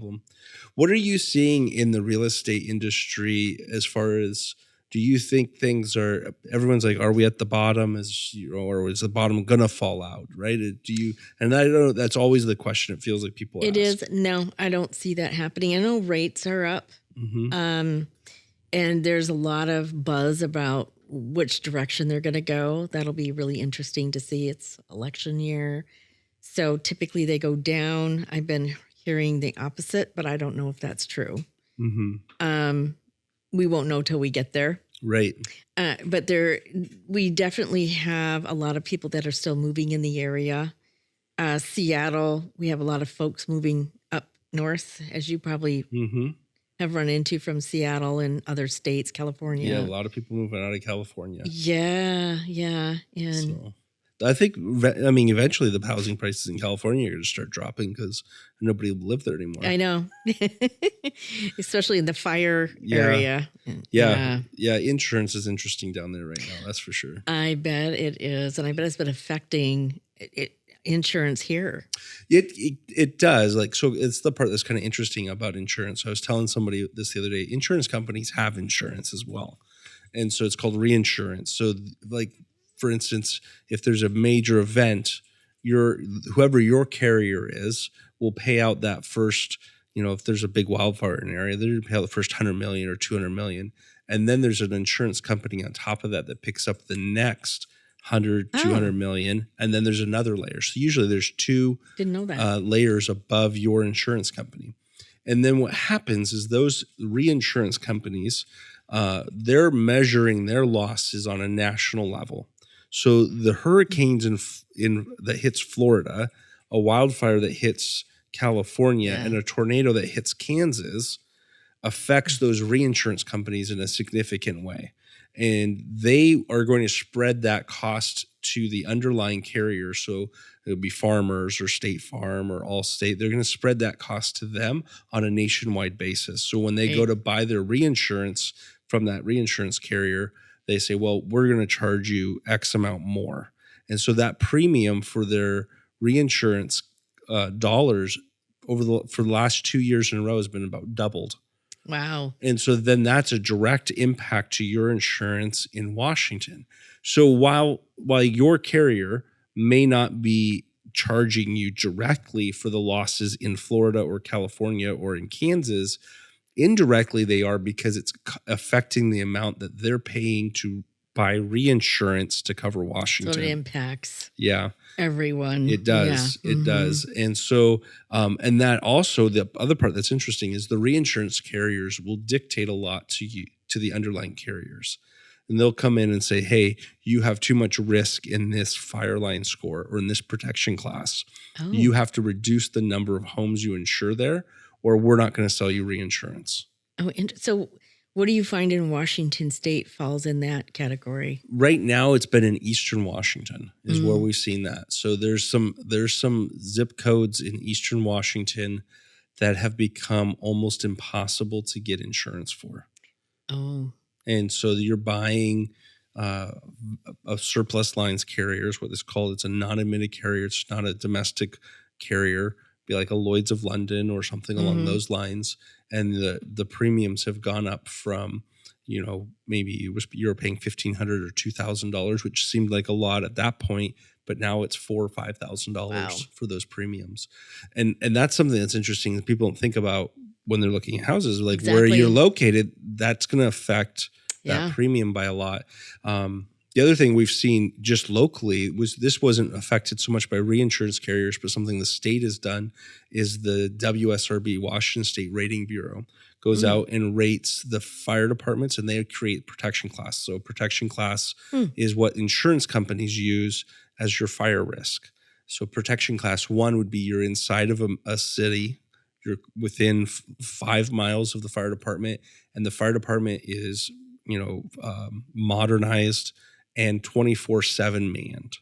problem. What are you seeing in the real estate industry as far as, do you think everyone's like, are we at the bottom? Or is the bottom gonna fall out? Right? And I don't know, that's always the question it feels like people ask. It is. No, I don't see that happening. I know rates are up. And there's a lot of buzz about which direction they're going to go. That'll be really interesting to see. It's election year. So typically they go down. I've been hearing the opposite, but I don't know if that's true. We won't know till we get there. Right. But we definitely have a lot of people that are still moving in the area. Seattle, we have a lot of folks moving up north, as you probably have run into from Seattle and other states, California. Yeah, a lot of people moving out of California. Yeah. And so, I think, eventually the housing prices in California are going to start dropping because nobody will live there anymore. I know. Especially in the fire area. Yeah. Insurance is interesting down there right now. That's for sure. I bet it is. And I bet it's been affecting insurance here. It does. So it's the part that's kind of interesting about insurance. I was telling somebody this the other day, insurance companies have insurance as well. And so it's called reinsurance. So for instance, if there's a major event, whoever your carrier is will pay out that first, if there's a big wildfire in an area, they're going to pay out the first 100 million or 200 million. And then there's an insurance company on top of that picks up the next 100, 200 million. And then there's another layer. So usually there's two layers above your insurance company. And then what happens is those reinsurance companies, they're measuring their losses on a national level. So the hurricanes that hits Florida, a wildfire that hits California, and a tornado that hits Kansas affects those reinsurance companies in a significant way. And they are going to spread that cost to the underlying carrier. So it would be Farmers or State Farm or Allstate. They're going to spread that cost to them on a nationwide basis. So when they go to buy their reinsurance from that reinsurance carrier, they say, well, we're going to charge you X amount more. And so that premium for their reinsurance dollars for the last 2 years in a row has been about doubled. Wow. And so then that's a direct impact to your insurance in Washington. So while your carrier may not be charging you directly for the losses in Florida or California or in Kansas, indirectly they are, because it's affecting the amount that they're paying to buy reinsurance to cover Washington. So it impacts everyone. It does. Yeah. It does. And so, and that also, the other part that's interesting is the reinsurance carriers will dictate a lot to the underlying carriers. And they'll come in and say, hey, you have too much risk in this fire line score or in this protection class. Oh. You have to reduce the number of homes you insure there, or we're not going to sell you reinsurance. Oh, and so what do you find in Washington State falls in that category? Right now, it's been in Eastern Washington is where we've seen that. So there's some zip codes in Eastern Washington that have become almost impossible to get insurance for. Oh. And so you're buying a surplus lines carrier is what it's called. It's a non-admitted carrier. It's not a domestic carrier. Be like a Lloyd's of London or something along those lines. And the premiums have gone up from, maybe you were paying $1,500 or $2,000, which seemed like a lot at that point, but now it's $4,000 or $5,000 for those premiums. And that's something that's interesting that people don't think about when they're looking at houses. Like where you're located, that's going to affect that premium by a lot. The other thing we've seen just locally was this wasn't affected so much by reinsurance carriers, but something the state has done is the WSRB, Washington State Rating Bureau, goes out and rates the fire departments, and they create protection class. So protection class is what insurance companies use as your fire risk. So protection class 1 would be you're inside of a city, you're within 5 miles of the fire department, and the fire department is modernized and 24/7 manned.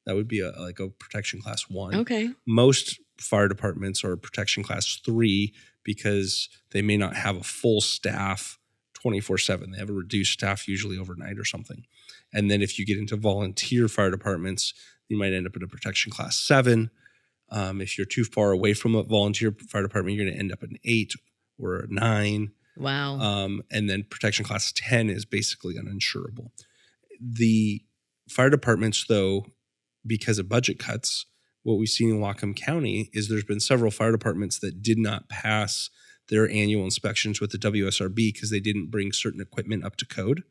That would be a protection class 1. Okay. Most fire departments are protection class 3 because they may not have a full staff 24/7. They have a reduced staff, usually overnight or something. And then if you get into volunteer fire departments, you might end up in a protection class 7. If you're too far away from a volunteer fire department, you're going to end up at an 8 or a 9. Wow. And then protection class 10 is basically uninsurable. The fire departments, though, because of budget cuts, what we've seen in Whatcom County is there's been several fire departments that did not pass their annual inspections with the WSRB because they didn't bring certain equipment up to code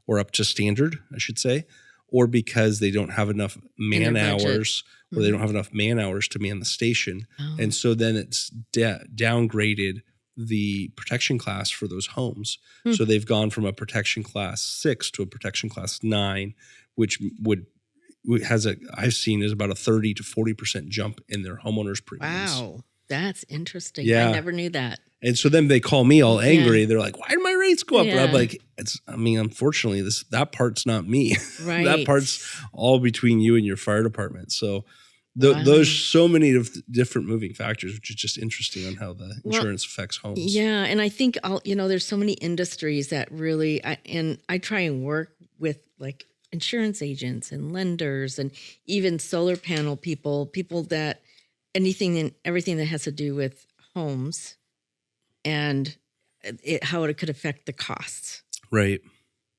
or up to standard, I should say, or because they don't have enough man hours or they don't have enough man hours to man the station. Oh. And so then it's downgraded the protection class for those homes. So they've gone from a protection class 6 to a protection class 9, which I've seen is about a 30 to 40% jump in their homeowners premiums. Wow. That's interesting. Yeah. I never knew that. And so then they call me all angry. They're like, why did my rates go up? And I'm Yeah. like, unfortunately, that part's not me. Right. That part's all between you and your fire department. So Wow. there's so many different moving factors, which is just interesting on how the insurance affects homes. Yeah. And I think, there's so many industries that really, I try and work with like insurance agents and lenders and even solar panel people that anything and everything that has to do with homes and how it could affect the costs. Right.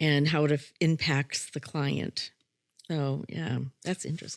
And how it impacts the client. So, yeah, that's interesting.